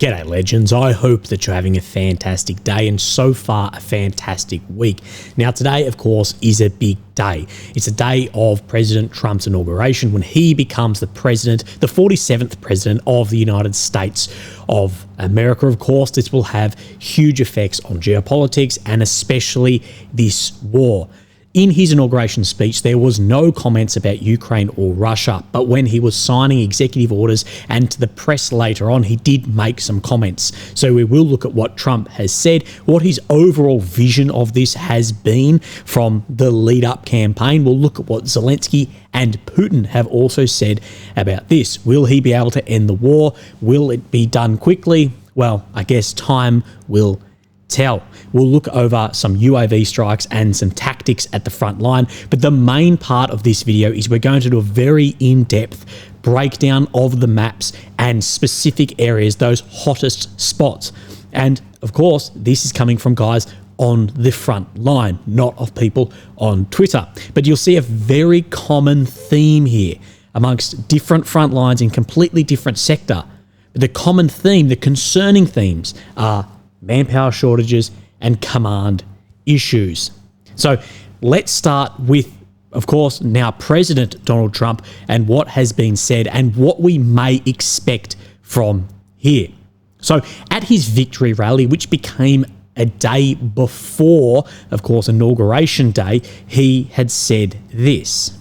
G'day legends, I hope that you're having a fantastic day and so far a fantastic week. Now today of course is a big day. It's a day of President Trump's inauguration when he becomes the president, the 47th president of the United States of America. Of course, this will have huge effects on geopolitics and especially this war. In his inauguration speech, there was no comments about Ukraine or Russia, but when he was signing executive orders and to the press later on, he did make some comments. So we will look at what Trump has said, what his overall vision of this has been from the lead-up campaign. We'll look at what Zelensky and Putin have also said about this. Will he be able to end the war? Will it be done quickly? Well, I guess time will tell. We'll look over some UAV strikes and some tactics at the front line, but the main part of this video is we're going to do a very in-depth breakdown of the maps and specific areas, those hottest spots. And of course, this is coming from guys on the front line, not of people on Twitter. But you'll see a very common theme here amongst different front lines in completely different sector. But the common theme, the concerning themes are manpower shortages and command issues. So let's start with, of course, now President Donald Trump and what has been said and what we may expect from here. So at his victory rally, which became a day before, of course, Inauguration Day, he had said this.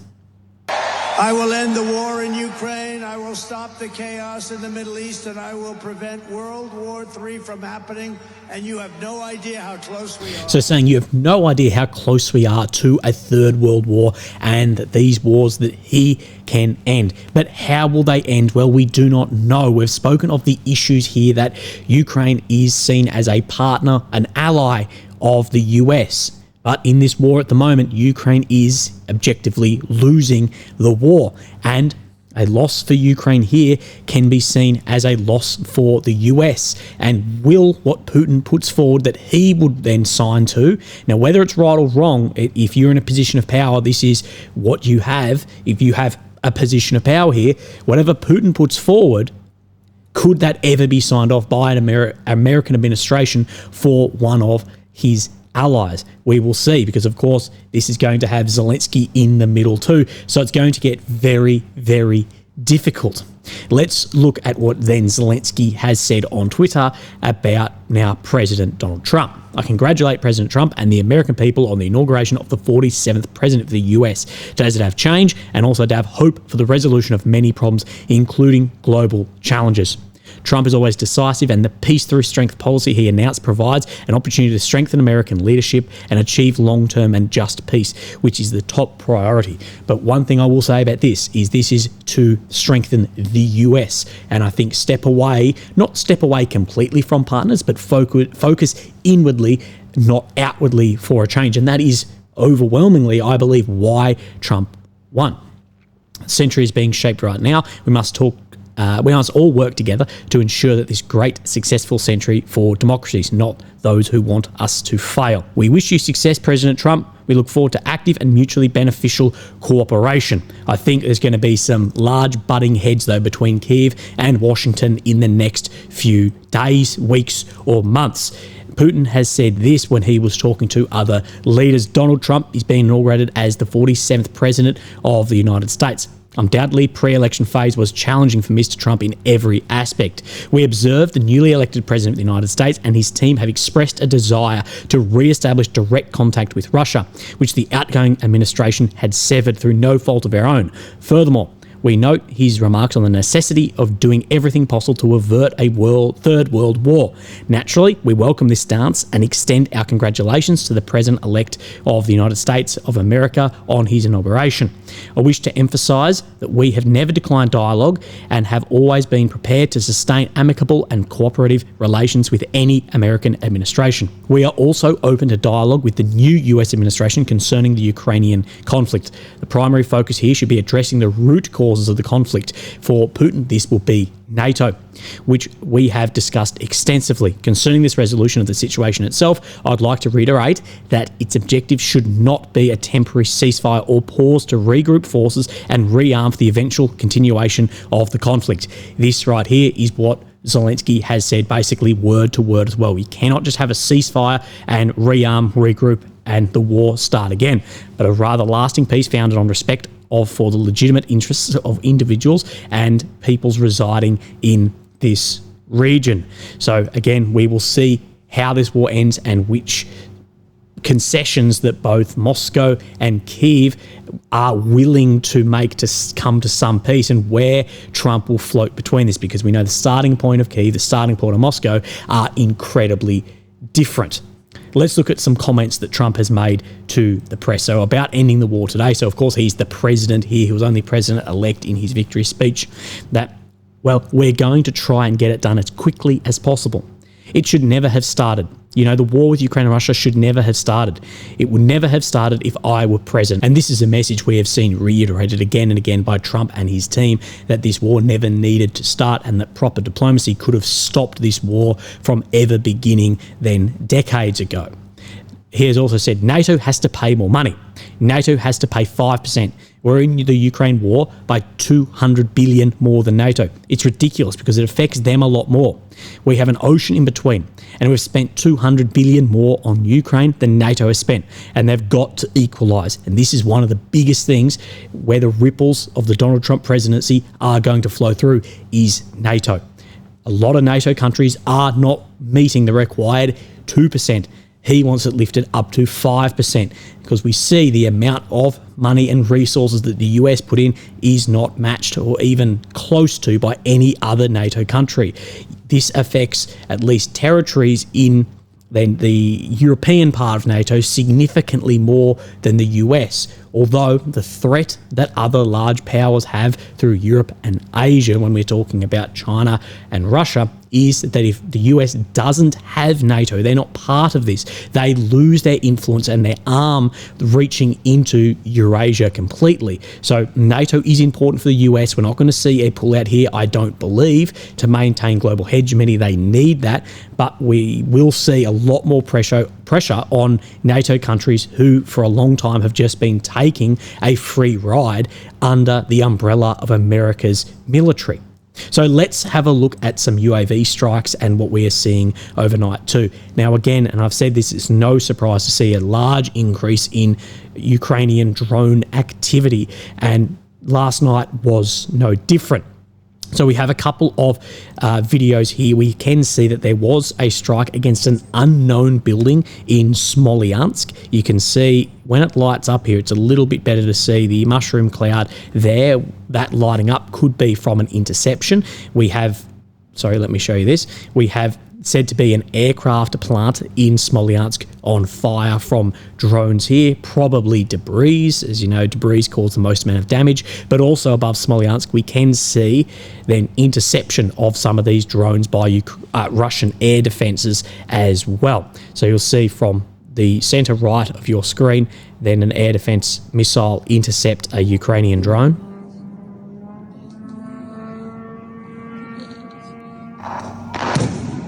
I will end the war in Ukraine, I will stop the chaos in the Middle East, and I will prevent World War III from happening, and you have no idea how close we are. So saying you have no idea how close we are to a third world war and these wars that he can end. But how will they end? Well, we do not know. We've spoken of the issues here that Ukraine is seen as a partner, an ally of the US. But in this war at the moment, Ukraine is objectively losing the war. And a loss for Ukraine here can be seen as a loss for the US. And will what Putin puts forward that he would then sign to, now whether it's right or wrong, if you're in a position of power, this is what you have. If you have a position of power here, whatever Putin puts forward, could that ever be signed off by an American administration for one of his allies? We will see, because of course this is going to have Zelensky in the middle too, so it's going to get very, very difficult. Let's look at what then Zelensky has said on Twitter about now President Donald Trump. I congratulate President Trump and the American people on the inauguration of the 47th president of the US. Days that have change and also to have hope for the resolution of many problems, including global challenges. Trump is always decisive, and the peace through strength policy he announced provides an opportunity to strengthen American leadership and achieve long-term and just peace, which is the top priority. But one thing I will say about this is to strengthen the US, and I think not step away completely from partners, but focus inwardly, not outwardly, for a change. And that is overwhelmingly, I believe, why Trump won. The century is being shaped right now. We must all work together to ensure that this great, successful century for democracies, not those who want us to fail. We wish you success, President Trump. We look forward to active and mutually beneficial cooperation. I think there's going to be some large butting heads, though, between Kyiv and Washington in the next few days, weeks, or months. Putin has said this when he was talking to other leaders. Donald Trump is being inaugurated as the 47th president of the United States. Undoubtedly, pre-election phase was challenging for Mr. Trump in every aspect. We observed the newly elected president of the United States and his team have expressed a desire to re-establish direct contact with Russia, which the outgoing administration had severed through no fault of their own. Furthermore, we note his remarks on the necessity of doing everything possible to avert a third world war. Naturally, we welcome this stance and extend our congratulations to the President-elect of the United States of America on his inauguration. I wish to emphasise that we have never declined dialogue and have always been prepared to sustain amicable and cooperative relations with any American administration. We are also open to dialogue with the new US administration concerning the Ukrainian conflict. The primary focus here should be addressing the root causes of the conflict. For Putin, this will be NATO, which we have discussed extensively. Concerning this resolution of the situation itself, I'd like to reiterate that its objective should not be a temporary ceasefire or pause to regroup forces and rearm for the eventual continuation of the conflict. This right here is what Zelensky has said basically word to word as well. We cannot just have a ceasefire and rearm, regroup, and the war start again, but a rather lasting peace founded on respect for the legitimate interests of individuals and peoples residing in this region. So again, we will see how this war ends and which concessions that both Moscow and Kyiv are willing to make to come to some peace, and where Trump will float between this, because we know the starting point of Kyiv, the starting point of Moscow are incredibly different. Let's look at some comments that Trump has made to the press. So about ending the war today. So of course he's the president here. He was only president-elect in his victory speech. That, well, we're going to try and get it done as quickly as possible. It should never have started. You know, the war with Ukraine and Russia should never have started. It would never have started if I were president. And this is a message we have seen reiterated again and again by Trump and his team, that this war never needed to start and that proper diplomacy could have stopped this war from ever beginning then decades ago. He has also said NATO has to pay more money. NATO has to pay 5%. We're in the Ukraine war by 200 billion more than NATO. It's ridiculous because it affects them a lot more. We have an ocean in between, and we've spent 200 billion more on Ukraine than NATO has spent, and they've got to equalise. And this is one of the biggest things where the ripples of the Donald Trump presidency are going to flow through is NATO. A lot of NATO countries are not meeting the required 2%. He wants it lifted up to 5% because we see the amount of money and resources that the US put in is not matched or even close to by any other NATO country. This affects at least territories in the European part of NATO significantly more than the US, although the threat that other large powers have through Europe and Asia when we're talking about China and Russia is that if the US doesn't have NATO, they're not part of this, they lose their influence and their arm reaching into Eurasia completely. So NATO is important for the US. We're not going to see a pullout here, I don't believe, to maintain global hegemony. They need that, but we will see a lot more pressure on NATO countries who for a long time have just been taking a free ride under the umbrella of America's military. So let's have a look at some UAV strikes and what we are seeing overnight too. Now again, and I've said this, it's no surprise to see a large increase in Ukrainian drone activity, and last night was no different. So we have a couple of videos here. We can see that there was a strike against an unknown building in Smolensk. You can see when it lights up here, it's a little bit better to see the mushroom cloud there. That lighting up could be from an interception. We have, sorry, let me show you this. We have said to be an aircraft plant in Smolensk on fire from drones here, probably debris. As you know, debris cause the most amount of damage, but also above Smolensk, we can see then interception of some of these drones by Russian air defenses as well. So you'll see from the center right of your screen, then an air defense missile intercept a Ukrainian drone.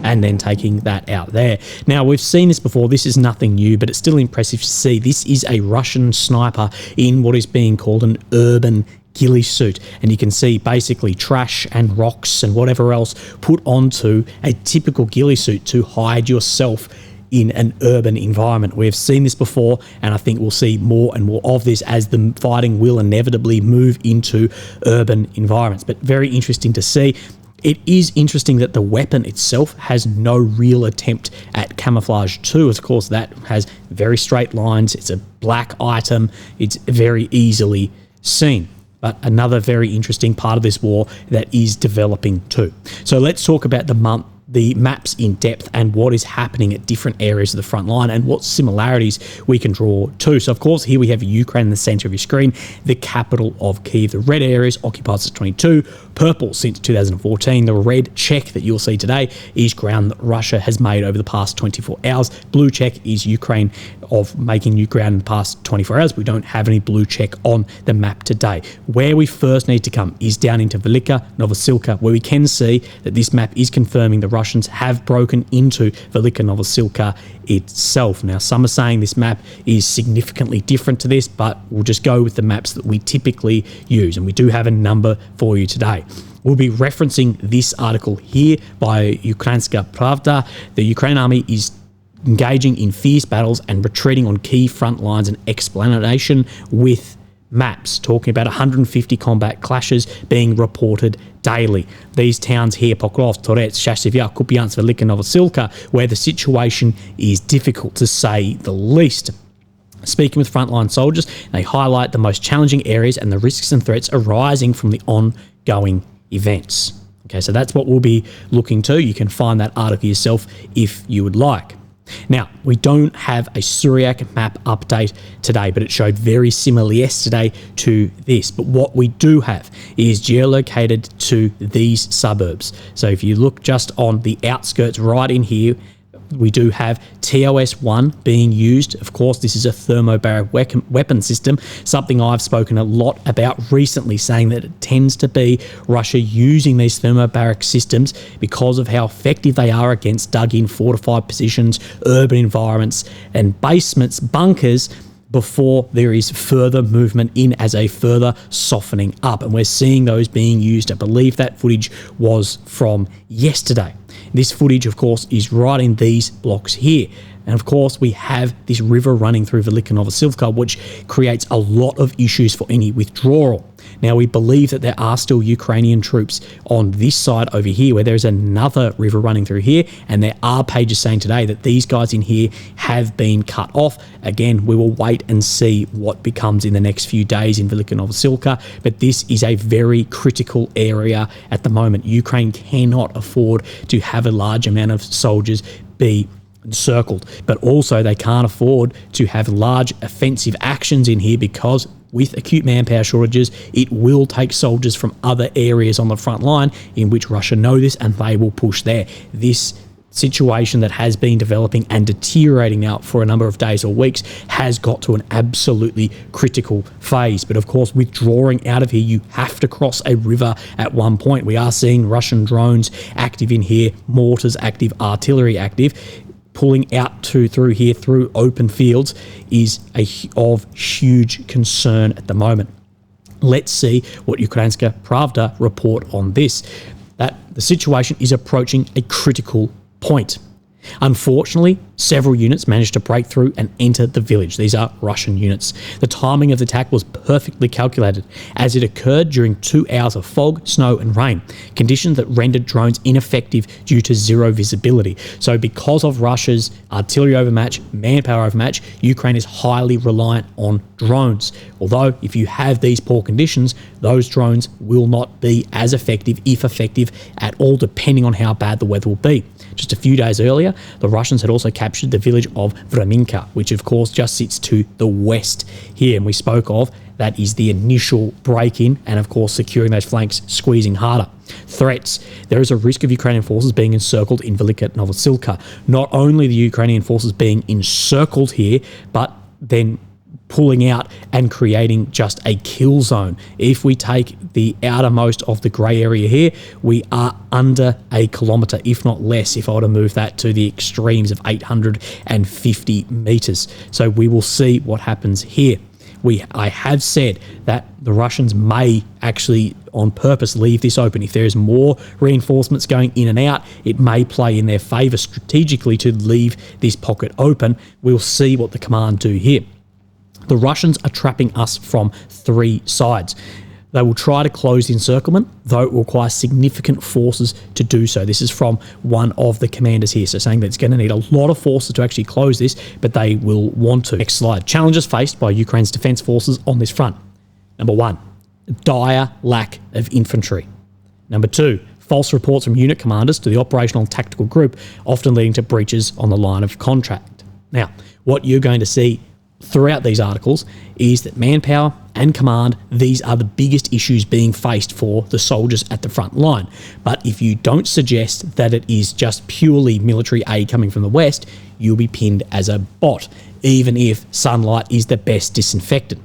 And then taking that out there. Now, we've seen this before. This is nothing new, but it's still impressive to see. This is a Russian sniper in what is being called an urban ghillie suit. And you can see basically trash and rocks and whatever else put onto a typical ghillie suit to hide yourself in an urban environment. We've seen this before, and I think we'll see more and more of this as the fighting will inevitably move into urban environments. But very interesting to see. It is interesting that the weapon itself has no real attempt at camouflage too. Of course, that has very straight lines. It's a black item. It's very easily seen. But another very interesting part of this war that is developing too. So let's talk about the maps in depth and what is happening at different areas of the front line and what similarities we can draw too. So of course, here we have Ukraine in the center of your screen, the capital of Kyiv. The red areas occupied since 22, purple since 2014. The red check that you'll see today is ground that Russia has made over the past 24 hours. Blue check is Ukraine of making new ground in the past 24 hours. We don't have any blue check on the map today. Where we first need to come is down into Velyka Novosilka, where we can see that this map is confirming the Russians have broken into Velyka Novosilka itself. Now, some are saying this map is significantly different to this, but we'll just go with the maps that we typically use, and we do have a number for you today. We'll be referencing this article here by Ukrainska Pravda. The Ukrainian army is engaging in fierce battles and retreating on key front lines, and explanation with maps, talking about 150 combat clashes being reported daily. These towns here, Pokrovsk, Toretsk, Chasiv Yar, Kupiansk, Velyka Novosilka, where the situation is difficult to say the least. Speaking with frontline soldiers, they highlight the most challenging areas and the risks and threats arising from the ongoing events. Okay, so that's what we'll be looking to. You can find that article yourself if you would like. Now, we don't have a Syriac map update today, but it showed very similar yesterday to this. But what we do have is geolocated to these suburbs. So if you look just on the outskirts right in here, we do have TOS-1 being used. Of course, this is a thermobaric weapon system, something I've spoken a lot about recently, saying that it tends to be Russia using these thermobaric systems because of how effective they are against dug-in fortified positions, urban environments, and basements, bunkers, before there is further movement in as a further softening up. And we're seeing those being used. I believe that footage was from yesterday. This footage, of course, is right in these blocks here. And of course, we have this river running through Velyka Novosilka, which creates a lot of issues for any withdrawal. Now, we believe that there are still Ukrainian troops on this side over here, where there's another river running through here, and there are pages saying today that these guys in here have been cut off. Again, we will wait and see what becomes in the next few days in Velyka Novosilka, but this is a very critical area at the moment. Ukraine cannot afford to have a large amount of soldiers be encircled, but also they can't afford to have large offensive actions in here, because with acute manpower shortages, it will take soldiers from other areas on the front line, in which Russia know this, and they will push there. This situation that has been developing and deteriorating now for a number of days or weeks has got to an absolutely critical phase. But of course, withdrawing out of here, you have to cross a river at one point. We are seeing Russian drones active in here, mortars active, artillery active. Pulling out through here through open fields is of huge concern at the moment. Let's see what Ukrainska Pravda report on this, that the situation is approaching a critical point. Unfortunately, several units managed to break through and enter the village. These are Russian units. The timing of the attack was perfectly calculated, as it occurred during 2 hours of fog, snow and rain, conditions that rendered drones ineffective due to zero visibility. So because of Russia's artillery overmatch, manpower overmatch, Ukraine is highly reliant on drones. Although if you have these poor conditions, those drones will not be as effective, if effective at all, depending on how bad the weather will be. Just a few days earlier, the Russians had also captured the village of Vreminka, which of course just sits to the west here. And we spoke of that is the initial break-in, and of course securing those flanks, squeezing harder. Threats. There is a risk of Ukrainian forces being encircled in Velyka Novosilka. Not only the Ukrainian forces being encircled here, but then pulling out and creating just a kill zone. If we take the outermost of the grey area here, we are under a kilometre, if not less, if I were to move that to the extremes of 850 metres. So we will see what happens here. I have said that the Russians may actually on purpose leave this open. If there is more reinforcements going in and out, it may play in their favour strategically to leave this pocket open. We'll see what the command do here. The Russians are trapping us from 3 sides. They will try to close the encirclement, though it will require significant forces to do so. This is from one of the commanders here, so saying that it's going to need a lot of forces to actually close this, but they will want to. Next slide. Challenges faced by Ukraine's defence forces on this front. Number 1, dire lack of infantry. Number 2, false reports from unit commanders to the operational and tactical group, often leading to breaches on the line of contract. Now, what you're going to see throughout these articles is that manpower and command, these are the biggest issues being faced for the soldiers at the front line. But if you don't suggest that it is just purely military aid coming from the West, you'll be pinned as a bot, even if sunlight is the best disinfectant.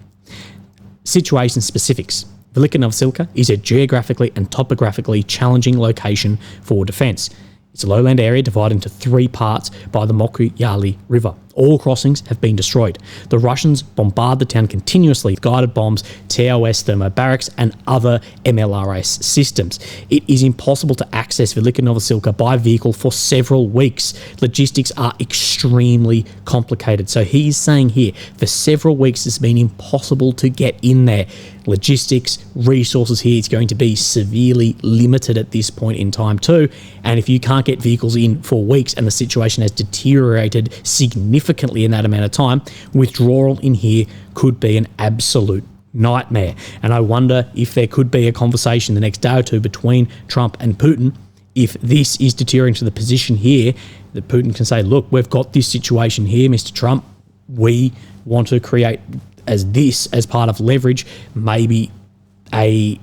Situation specifics. Velyka Novosilka is a geographically and topographically challenging location for defence. It's a lowland area divided into 3 parts by the Moku Yali River. All crossings have been destroyed. The Russians bombard the town continuously with guided bombs, TOS thermobarics, and other MLRS systems. It is impossible to access Velyka Novosilka by vehicle for several weeks. Logistics are extremely complicated. So he's saying here, for several weeks it's been impossible to get in there. Logistics, resources here, it's going to be severely limited at this point in time too. And if you can't get vehicles in for weeks and the situation has deteriorated significantly in that amount of time, withdrawal in here could be an absolute nightmare. And I wonder if there could be a conversation the next day or two between Trump and Putin. If this is deteriorating to the position here, that Putin can say, look, we've got this situation here, Mr. Trump. We want to create as part of leverage, maybe a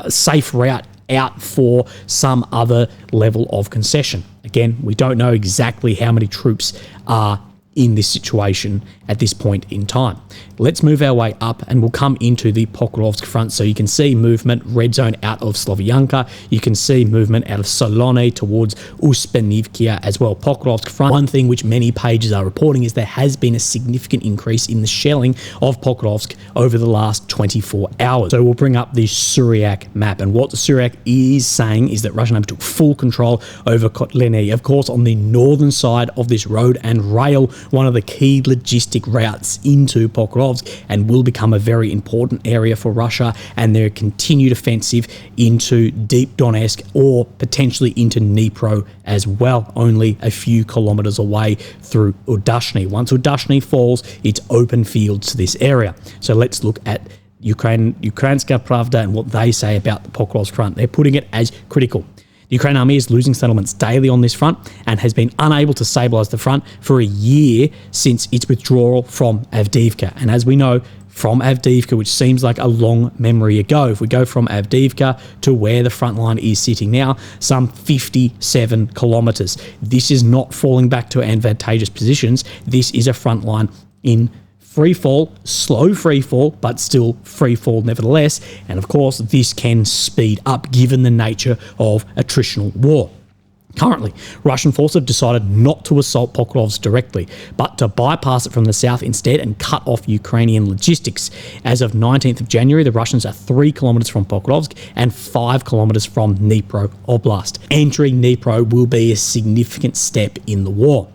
safe route out for some other level of concession. Again, we don't know exactly how many troops are in this situation at this point in time. Let's move our way up and we'll come into the Pokrovsk front. So you can see movement, red zone out of Slovianka. You can see movement out of Solone towards Uspenivkia as well. Pokrovsk front. One thing which many pages are reporting is there has been a significant increase in the shelling of Pokrovsk over the last 24 hours. So we'll bring up the Suryak map. And what the Suryak is saying is that Russian Army took full control over Kotleny. Of course, on the northern side of this road and rail, one of the key logistic routes into Pokrovsk, and will become a very important area for Russia and their continued offensive into deep Donetsk or potentially into Dnipro as well, only a few kilometers away through Udashny. Once Udashny falls, it's open fields to this area. So let's look at Ukrainska Pravda and what they say about the Pokrovsk front. They're putting it as critical. The Ukrainian army is losing settlements daily on this front and has been unable to stabilise the front for a year since its withdrawal from Avdiivka. And as we know, from Avdiivka, which seems like a long memory ago, if we go from Avdiivka to where the front line is sitting now, some 57 kilometres. This is not falling back to advantageous positions. This is a front line in free fall, slow free fall, but still free fall nevertheless. And of course, this can speed up given the nature of attritional war. Currently, Russian forces have decided not to assault Pokrovsk directly, but to bypass it from the south instead and cut off Ukrainian logistics. As of 19th of January, the Russians are 3 kilometers from Pokrovsk and 5 kilometers from Dnipro Oblast. Entering Dnipro will be a significant step in the war.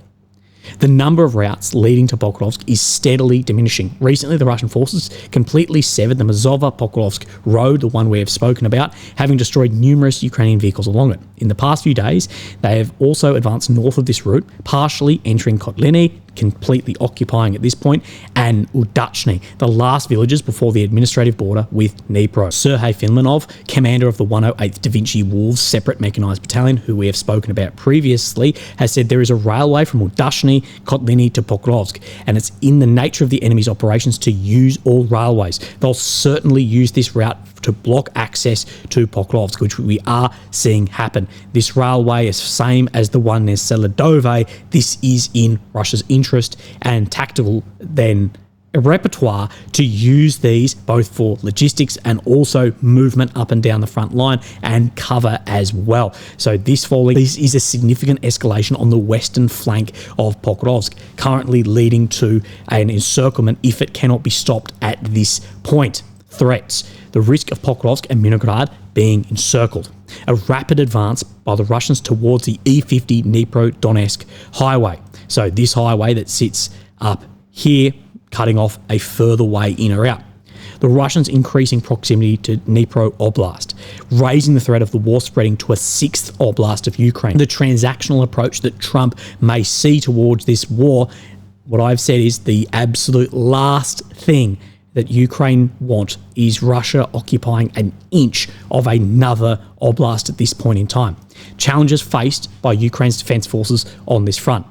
The number of routes leading to Pokrovsk is steadily diminishing. Recently, the Russian forces completely severed the Mazova-Pokrovsk road, the one we have spoken about, having destroyed numerous Ukrainian vehicles along it. In the past few days, they have also advanced north of this route, partially entering Kotleny, completely occupying at this point, and Udachny, the last villages before the administrative border with Dnipro. Sergei Finlanov, commander of the 108th Da Vinci Wolves Separate Mechanized Battalion, who we have spoken about previously, has said there is a railway from Udachny, Kotliny to Pokrovsk, and it's in the nature of the enemy's operations to use all railways. They'll certainly use this route to block access to Pokrovsk, which we are seeing happen. This railway is the same as the one near Seladove. This is in Russia's interest and tactical then a repertoire to use these both for logistics and also movement up and down the front line and cover as well. So this is a significant escalation on the western flank of Pokrovsk, currently leading to an encirclement if it cannot be stopped at this point. Threats: the risk of Pokrovsk and Minograd being encircled, a rapid advance by the Russians towards the E50 Dnipro-Donetsk highway. So this highway that sits up here, cutting off a further way in or out. The Russians increasing proximity to Dnipro Oblast, raising the threat of the war spreading to a 6th oblast of Ukraine. The transactional approach that Trump may see towards this war, what I've said is the absolute last thing that Ukraine want is Russia occupying an inch of another oblast at this point in time. Challenges faced by Ukraine's defense forces on this front.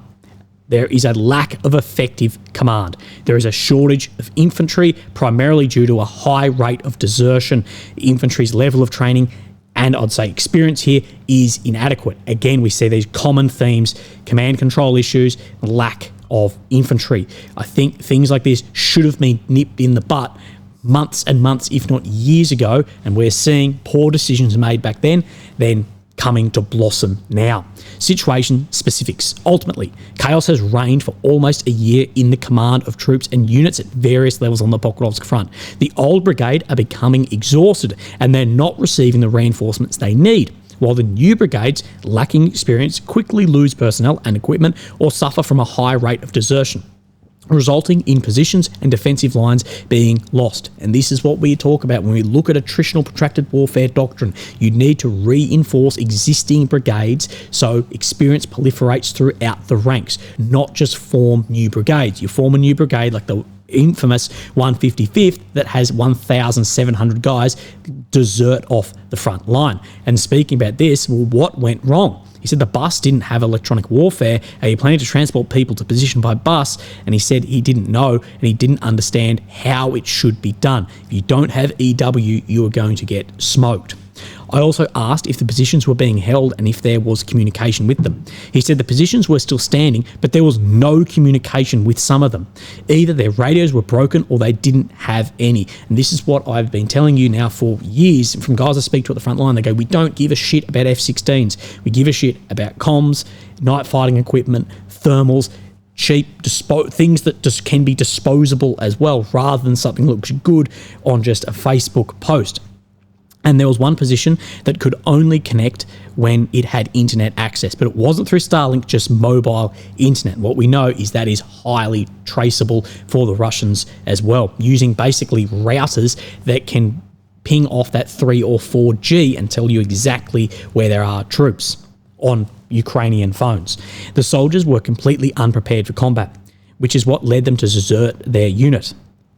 There is a lack of effective command. There is a shortage of infantry, primarily due to a high rate of desertion. The infantry's level of training and I'd say experience here is inadequate. Again, we see these common themes: command control issues, lack of infantry. I think things like this should have been nipped in the butt months and months, if not years ago, and we're seeing poor decisions made back then coming to blossom now. Situation specifics. Ultimately, chaos has reigned for almost a year in the command of troops and units at various levels on the Pokrovsk front. The old brigade are becoming exhausted and they're not receiving the reinforcements they need, while the new brigades, lacking experience, quickly lose personnel and equipment or suffer from a high rate of desertion, resulting in positions and defensive lines being lost. And this is what we talk about when we look at attritional protracted warfare doctrine. You need to reinforce existing brigades so experience proliferates throughout the ranks, not just form new brigades. You form a new brigade like the infamous 155th that has 1,700 guys desert off the front line. And speaking about this, well, what went wrong? He said the bus didn't have electronic warfare. He planned to transport people to position by bus, and he said he didn't know and he didn't understand how it should be done. If you don't have EW, you are going to get smoked. I also asked if the positions were being held and if there was communication with them. He said the positions were still standing, but there was no communication with some of them. Either their radios were broken or they didn't have any. And this is what I've been telling you now for years from guys I speak to at the front line. They go, we don't give a shit about F-16s. We give a shit about comms, night fighting equipment, thermals, cheap things that just can be disposable as well, rather than something that looks good on just a Facebook post. And there was one position that could only connect when it had internet access, but it wasn't through Starlink, just mobile internet. What we know is that is highly traceable for the Russians as well, using basically routers that can ping off that 3 or 4G and tell you exactly where there are troops on Ukrainian phones. The soldiers were completely unprepared for combat, which is what led them to desert their unit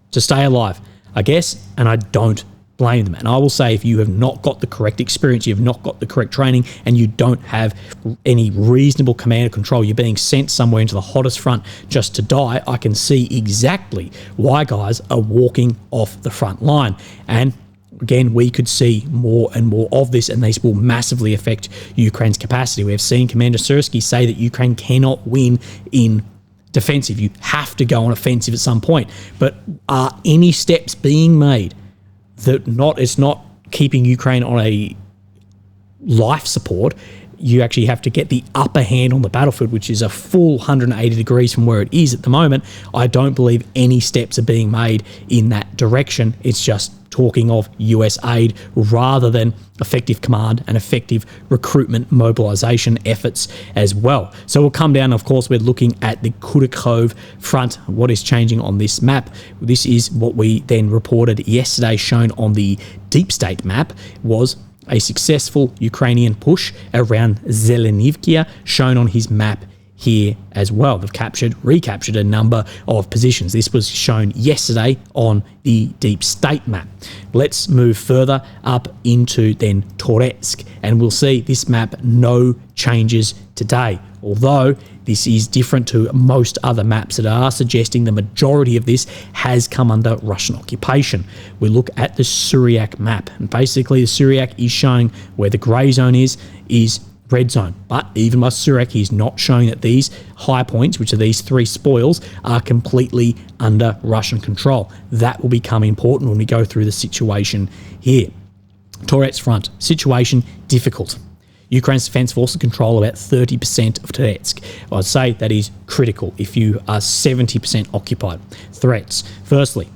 to stay alive, I guess, and I don't blame them. And I will say, if you have not got the correct experience, you have not got the correct training, and you don't have any reasonable command and control, you're being sent somewhere into the hottest front just to die, I can see exactly why guys are walking off the front line. And again, we could see more and more of this, and this will massively affect Ukraine's capacity. We have seen Commander Siversk say that Ukraine cannot win in defensive. You have to go on offensive at some point. But are any steps being made that it's not keeping Ukraine on a life support? You actually have to get the upper hand on the battlefield, which is a full 180 degrees from where it is at the moment. I don't believe any steps are being made in that direction. It's just talking of US aid rather than effective command and effective recruitment mobilization efforts as well. So we'll come down, of course, we're looking at the Kurakhove front, what is changing on this map. This is what we then reported yesterday, shown on the deep state map, was a successful Ukrainian push around Zelenivkia, shown on his map here as well. They've recaptured a number of positions. This was shown yesterday on the deep state map. Let's move further up into then Toretsk, and we'll see this map, no changes today. Although this is different to most other maps that are suggesting the majority of this has come under Russian occupation. We look at the Syriac map, and basically the Syriac is showing where the grey zone is red zone. But even by Syriac, he's not showing that these high points, which are these 3 spoils, are completely under Russian control. That will become important when we go through the situation here. Toretsk front, situation difficult. Ukraine's defence forces control about 30% of Toretsk. I'd say that is critical if you are 70% occupied. Threats. Firstly,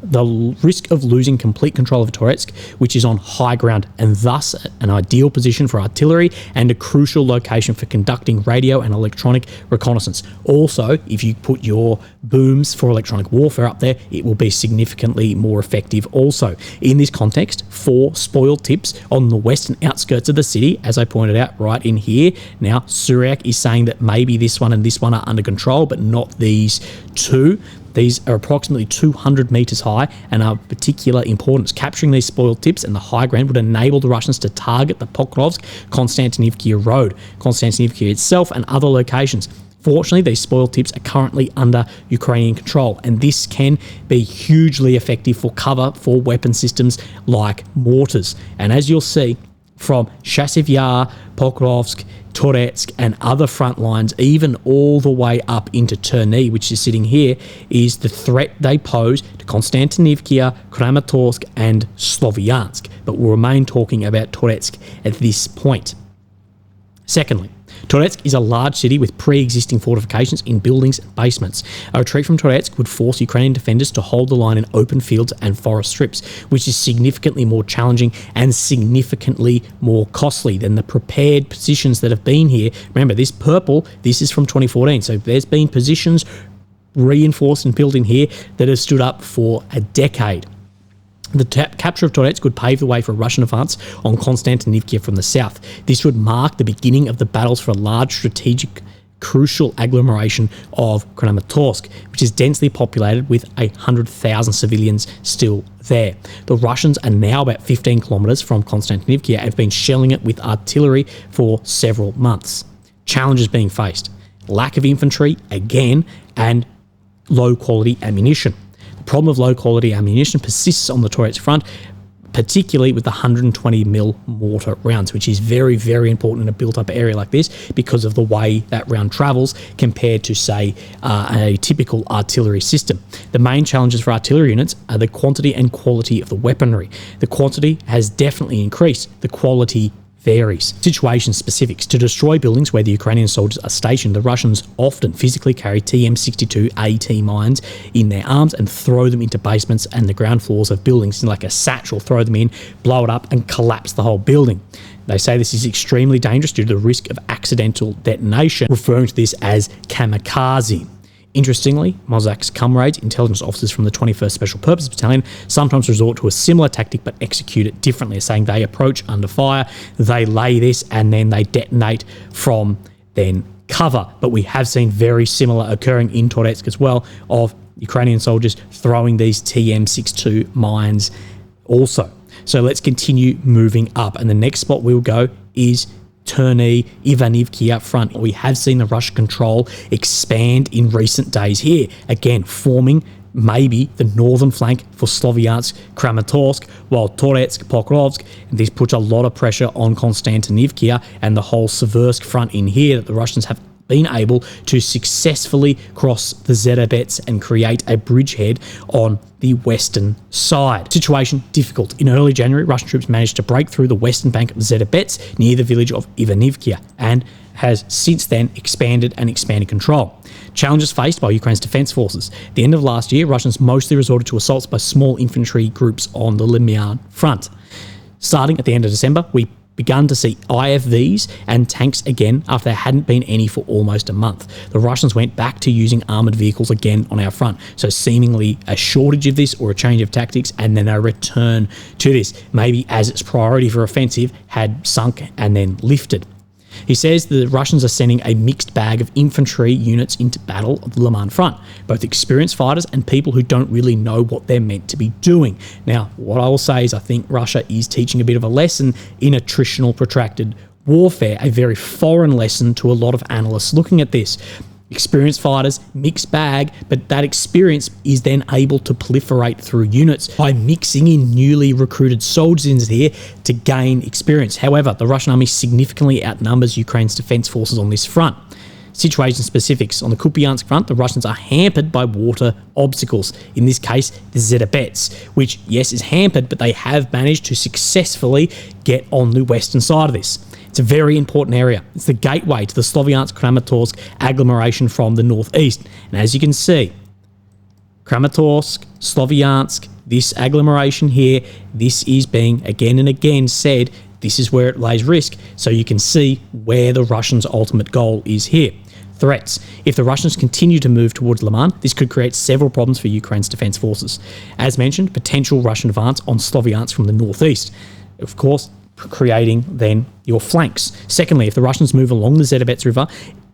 the risk of losing complete control of Toretsk, which is on high ground and thus an ideal position for artillery and a crucial location for conducting radio and electronic reconnaissance. Also, if you put your booms for electronic warfare up there, it will be significantly more effective also. In this context, 4 spoiled tips on the western outskirts of the city, as I pointed out right in here. Now, Syriac is saying that maybe this one and this one are under control, but not these 2. These are approximately 200 metres high and are of particular importance. Capturing these spoiled tips and the high ground would enable the Russians to target the Pokrovsk Konstantinivka road, Konstantinivka itself, and other locations. Fortunately, these spoiled tips are currently under Ukrainian control, and this can be hugely effective for cover for weapon systems like mortars. And as you'll see from Chasiv Yar, Pokrovsk, Toretsk, and other front lines, even all the way up into Cherny, which is sitting here, is the threat they pose to Konstantinivka, Kramatorsk, and Sloviansk. But we'll remain talking about Toretsk at this point. Secondly, Toretsk is a large city with pre-existing fortifications in buildings and basements. A retreat from Toretsk would force Ukrainian defenders to hold the line in open fields and forest strips, which is significantly more challenging and significantly more costly than the prepared positions that have been here. Remember, this purple, this is from 2014, so there's been positions reinforced and built in here that have stood up for a decade. The capture of Toretsk would pave the way for a Russian advance on Konstantinivka from the south. This would mark the beginning of the battles for a large strategic crucial agglomeration of Kramatorsk, which is densely populated with 100,000 civilians still there. The Russians are now about 15 kilometres from Konstantinivka and have been shelling it with artillery for several months. Challenges being faced: lack of infantry, again, and low-quality ammunition. The problem of low-quality ammunition persists on the Toretsk front, particularly with the 120mm mortar rounds, which is very, very important in a built-up area like this because of the way that round travels compared to, say, a typical artillery system. The main challenges for artillery units are the quantity and quality of the weaponry. The quantity has definitely increased. The quality varies. Situation specifics. To destroy buildings where the Ukrainian soldiers are stationed, the Russians often physically carry TM62 AT mines in their arms and throw them into basements and the ground floors of buildings in like a satchel, throw them in, blow it up and collapse the whole building. They say this is extremely dangerous due to the risk of accidental detonation, referring to this as kamikaze. Interestingly, Mozzak's comrades, intelligence officers from the 21st Special Purposes Battalion, sometimes resort to a similar tactic but execute it differently, saying they approach under fire, they lay this, and then they detonate from then cover. But we have seen very similar occurring in Toretsk as well, of Ukrainian soldiers throwing these TM62 mines also. So let's continue moving up, and the next spot we'll go is Terny Ivanivki front. We have seen the Russian control expand in recent days here, again forming maybe the northern flank for Sloviansk, Kramatorsk, while Toretsk, Pokrovsk, and this puts a lot of pressure on Konstantinivka and the whole Siversk front in here that the Russians have been able to successfully cross the Zerabets and create a bridgehead on the western side. Situation difficult. In early January, Russian troops managed to break through the western bank of the Zerabets near the village of Ivanivka and has since then expanded control. Challenges faced by Ukraine's defence forces. At the end of last year, Russians mostly resorted to assaults by small infantry groups on the Lyman front. Starting at the end of December, we begun to see IFVs and tanks again after there hadn't been any for almost a month. The Russians went back to using armoured vehicles again on our front, so seemingly a shortage of this or a change of tactics and then a return to this, maybe as its priority for offensive had sunk and then lifted. He says the Russians are sending a mixed bag of infantry units into battle of the Lyman front, both experienced fighters and people who don't really know what they're meant to be doing. Now, what I will say is I think Russia is teaching a bit of a lesson in attritional protracted warfare, a very foreign lesson to a lot of analysts looking at this. Experienced fighters, mixed bag, but that experience is then able to proliferate through units by mixing in newly recruited soldiers in here to gain experience. However, the Russian army significantly outnumbers Ukraine's defence forces on this front. Situation specifics. On the Kupiansk front, the Russians are hampered by water obstacles, in this case the Zerabets, which yes is hampered, but they have managed to successfully get on the western side of this. It's a very important area. It's the gateway to the Sloviansk-Kramatorsk agglomeration from the northeast. And as you can see, Kramatorsk, Sloviansk, this agglomeration here, this is being again and again said, this is where it lays risk. So you can see where the Russians' ultimate goal is here. Threats. If the Russians continue to move towards Lyman, this could create several problems for Ukraine's defence forces. As mentioned, potential Russian advance on Sloviansk from the northeast. Of course, creating then your flanks. Secondly, if the Russians move along the Zerabets River,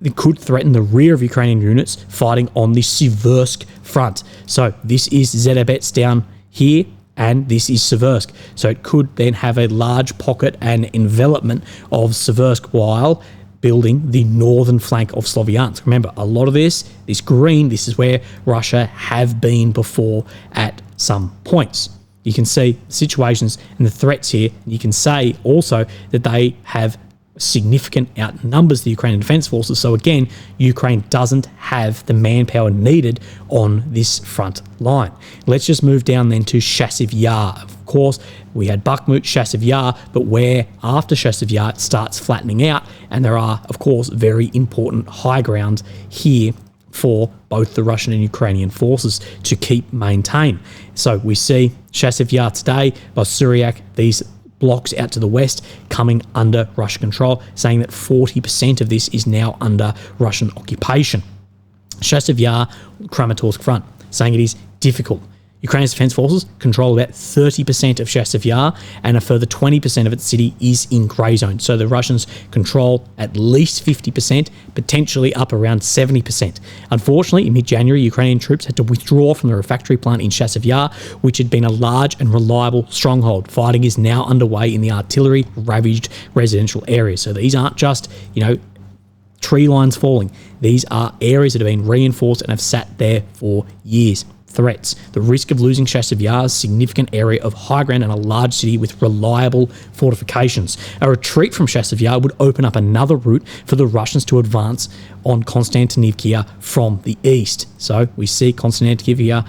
it could threaten the rear of Ukrainian units fighting on the Siversk front. So this is Zerabets down here, and this is Siversk. So it could then have a large pocket and envelopment of Siversk while building the northern flank of Sloviansk. Remember, a lot of this green, this is where Russia have been before at some points. You can see situations and the threats here. You can say also that they have significant outnumbers the Ukrainian defence forces. So again, Ukraine doesn't have the manpower needed on this front line. Let's just move down then to Chasiv Yar. Of course, we had Bakhmut, Chasiv Yar, but where after Chasiv Yar it starts flattening out, and there are, of course, very important high grounds here for both the Russian and Ukrainian forces to keep maintain. So we see Chasiv Yar today, Syriac, these blocks out to the west coming under Russian control, saying that 40% of this is now under Russian occupation. Chasiv Yar, Kramatorsk front, saying it is difficult. Ukraine's defense forces control about 30% of Chasiv Yar, and a further 20% of its city is in grey zone. So the Russians control at least 50%, potentially up around 70%. Unfortunately, in mid-January, Ukrainian troops had to withdraw from the refractory plant in Chasiv Yar, which had been a large and reliable stronghold. Fighting is now underway in the artillery-ravaged residential areas. So these aren't just, tree lines falling. These are areas that have been reinforced and have sat there for years. Threats. The risk of losing Chasiv Yar's significant area of high ground and a large city with reliable fortifications. A retreat from Chasiv Yar would open up another route for the Russians to advance on Konstantinivka from the east. So we see Konstantinivka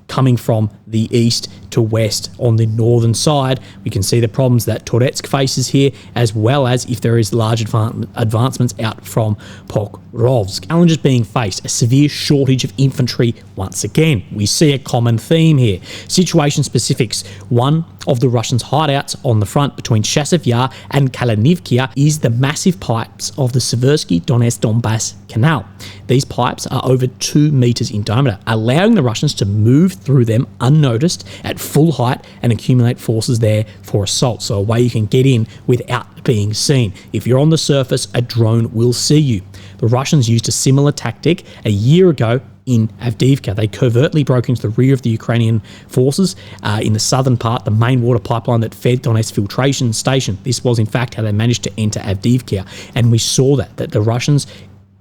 coming from the east to west on the northern side. We can see the problems that Toretsk faces here, as well as if there is large advancements out from Pokrovsk. Challenges being faced, a severe shortage of infantry once again. We see a common theme here. Situation specifics. One of the Russians' hideouts on the front between Chasiv Yar and Kalinivka is the massive pipes of the Seversky Donetsk-Donbass Canal. These pipes are over 2 meters in diameter, allowing the Russians to move through them unnoticed at full height and accumulate forces there for assault. So a way you can get in without being seen. If you're on the surface, a drone will see you. The Russians used a similar tactic a year ago in Avdiivka. They covertly broke into the rear of the Ukrainian forces in the southern part, the main water pipeline that fed Donetsk filtration station. This was in fact how they managed to enter Avdiivka, and we saw that the Russians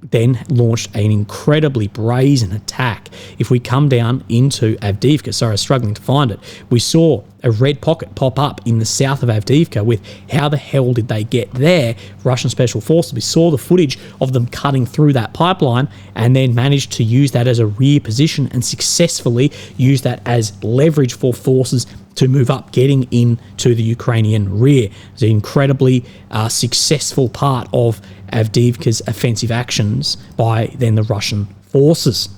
then launched an incredibly brazen attack. If we come down into Avdiivka, sorry, I was struggling to find it, we saw a red pocket pop up in the south of Avdiivka with how the hell did they get there? Russian Special Forces. We saw the footage of them cutting through that pipeline and then managed to use that as a rear position and successfully use that as leverage for forces to move up, getting into the Ukrainian rear. It's an incredibly successful part of Avdiivka's offensive actions by then the Russian forces.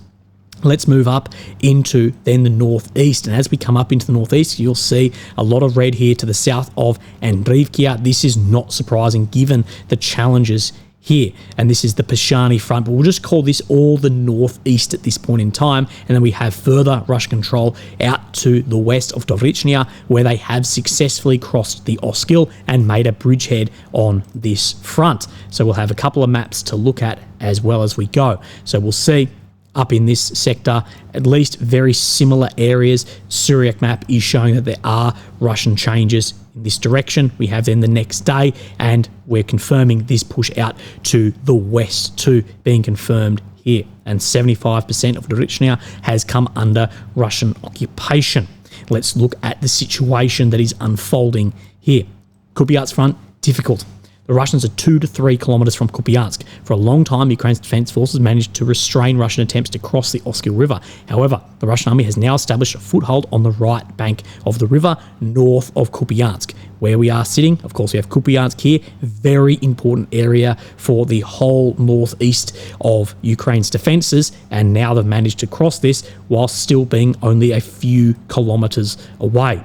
Let's move up into then the northeast, and as we come up into the northeast, you'll see a lot of red here to the south of Andriivka. This is not surprising given the challenges here, and this is the Pashani front, but we'll just call this all the northeast at this point in time, and then we have further Russian control out to the west of Dovrichnia, where they have successfully crossed the Oskil and made a bridgehead on this front. So we'll have a couple of maps to look at as well as we go. So we'll see up in this sector, at least very similar areas. Syriac map is showing that there are Russian changes in this direction. We have then the next day, and we're confirming this push out to the west too, being confirmed here. And 75% of Dorichnia has come under Russian occupation. Let's look at the situation that is unfolding here. Kupiansk front, difficult. The Russians are 2 to 3 kilometers from Kupiansk. For a long time, Ukraine's defense forces managed to restrain Russian attempts to cross the Oskil River. However, the Russian army has now established a foothold on the right bank of the river, north of Kupiansk. Where we are sitting, of course, we have Kupiansk here, very important area for the whole northeast of Ukraine's defenses, and now they've managed to cross this while still being only a few kilometers away.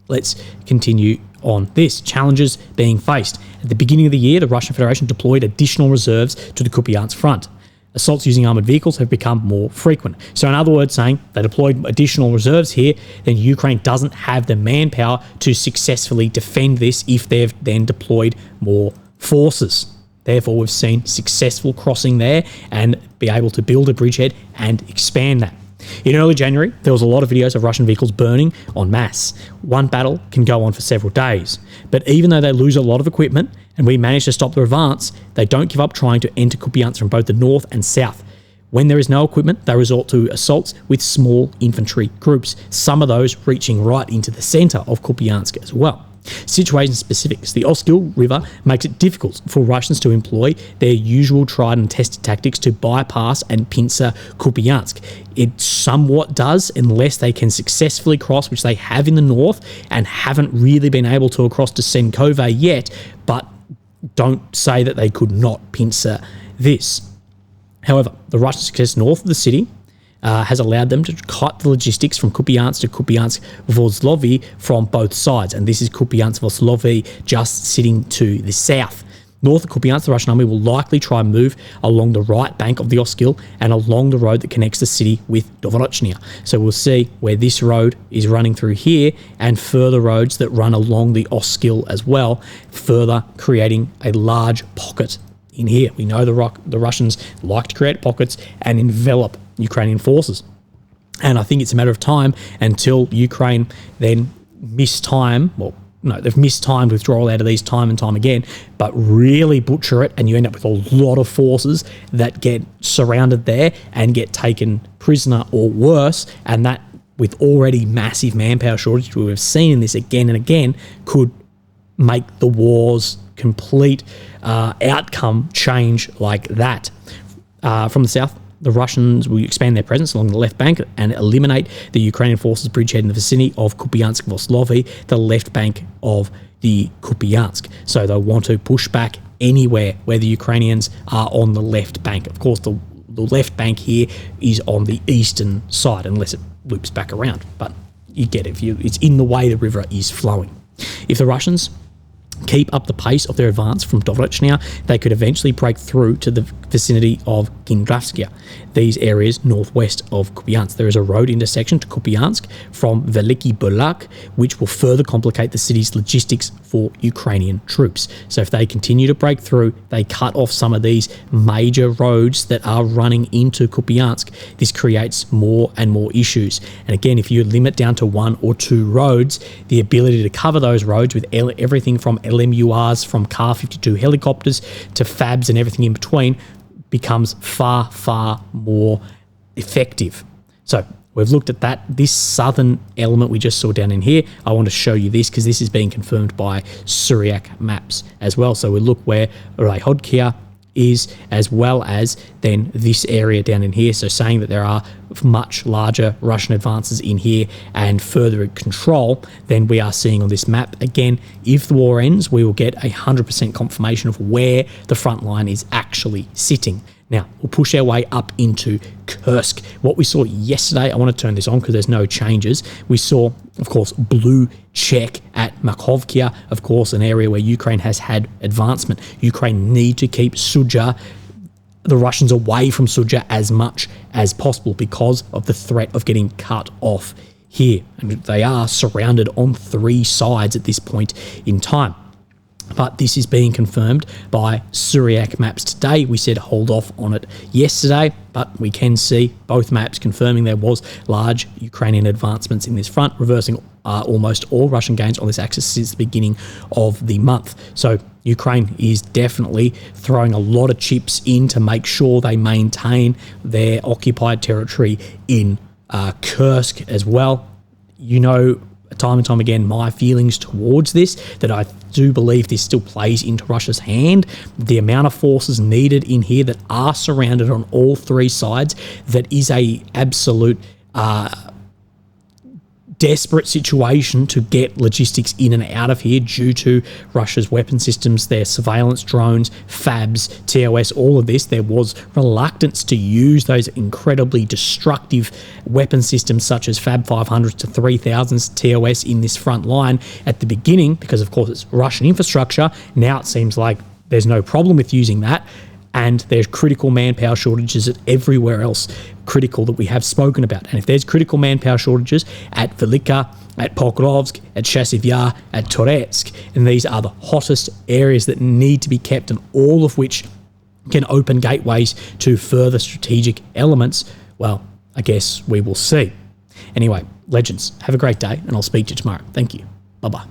Let's continue on this. Challenges being faced. At the beginning of the year, the Russian Federation deployed additional reserves to the Kupiansk front. Assaults using armoured vehicles have become more frequent. So in other words, saying they deployed additional reserves here, then Ukraine doesn't have the manpower to successfully defend this if they've then deployed more forces. Therefore, we've seen successful crossing there and be able to build a bridgehead and expand that. In early January, there was a lot of videos of Russian vehicles burning en masse. One battle can go on for several days. But even though they lose a lot of equipment and we manage to stop their advance, they don't give up trying to enter Kupiansk from both the north and south. When there is no equipment, they resort to assaults with small infantry groups, some of those reaching right into the centre of Kupiansk as well. Situation specifics. The Oskil River makes it difficult for Russians to employ their usual tried and tested tactics to bypass and pincer Kupiansk. It somewhat does, unless they can successfully cross, which they have in the north and haven't really been able to cross to Thankyou yet, but don't say that they could not pincer this. However, the Russian success north of the city has allowed them to cut the logistics from Kupiansk to Kupiansk Vozlovy from both sides. And this is Kupiansk Vozlovy just sitting to the south. North of Kupiansk, the Russian army will likely try and move along the right bank of the Oskil and along the road that connects the city with Dovorochnia. So we'll see where this road is running through here and further roads that run along the Oskil as well, further creating a large pocket in here. We know the Russians like to create pockets and envelop Ukrainian forces. And I think it's a matter of time until Ukraine then they've mistimed withdrawal out of these time and time again, but really butcher it, and you end up with a lot of forces that get surrounded there and get taken prisoner or worse, and that, with already massive manpower shortage we've seen in this again and again, could make the war's complete outcome change like that. From the south, the Russians will expand their presence along the left bank and eliminate the Ukrainian forces bridgehead in the vicinity of Kupiansk Vozlovy, the left bank of the Kupiansk. So they'll want to push back anywhere where the Ukrainians are on the left bank. Of course, the left bank here is on the eastern side, unless it loops back around. But you get it. It's in the way the river is flowing. If the Russians keep up the pace of their advance from Dovorochnia, they could eventually break through to the vicinity of Kindravskia, these areas northwest of Kupiansk. There is a road intersection to Kupiansk from Velyky Bulak, which will further complicate the city's logistics for Ukrainian troops. So if they continue to break through, they cut off some of these major roads that are running into Kupiansk. This creates more and more issues. And again, if you limit down to 1 or 2 roads, the ability to cover those roads with everything from LMURs, from Kar-52 helicopters to FABs and everything in between becomes far, far more effective. So we've looked at that. This southern element we just saw down in here, I want to show you this because this is being confirmed by Syriac maps as well. So we look where Rayhodkia is, as well as then this area down in here. So saying that there are much larger Russian advances in here and further control than we are seeing on this map. Again, if the war ends, we will get 100% confirmation of where the front line is actually sitting. Now, we'll push our way up into Kursk. What we saw yesterday, I want to turn this on because there's no changes. We saw, of course, blue check at Makhovkia, of course, an area where Ukraine has had advancement. Ukraine need to keep Sudzha, the Russians, away from Sudzha as much as possible because of the threat of getting cut off here. And they are surrounded on 3 sides at this point in time. But this is being confirmed by Syriac maps today. We said hold off on it yesterday, but we can see both maps confirming there was large Ukrainian advancements in this front, reversing almost all Russian gains on this axis since the beginning of the month. So Ukraine is definitely throwing a lot of chips in to make sure they maintain their occupied territory in Kursk as well. You know, time and time again, my feelings towards this, that I do believe this still plays into Russia's hand. The amount of forces needed in here that are surrounded on all 3 sides, that is a absolute desperate situation to get logistics in and out of here due to Russia's weapon systems, their surveillance drones, FABs, TOS, all of this. There was reluctance to use those incredibly destructive weapon systems such as FAB 500s to 3000s TOS in this front line at the beginning because, of course, it's Russian infrastructure. Now it seems like there's no problem with using that. And there's critical manpower shortages at everywhere else critical that we have spoken about. And if there's critical manpower shortages at Velyka, at Pokrovsk, at Chasiv Yar, at Toretsk, and these are the hottest areas that need to be kept, and all of which can open gateways to further strategic elements, well, I guess we will see. Anyway, legends, have a great day, and I'll speak to you tomorrow. Thank you. Bye-bye.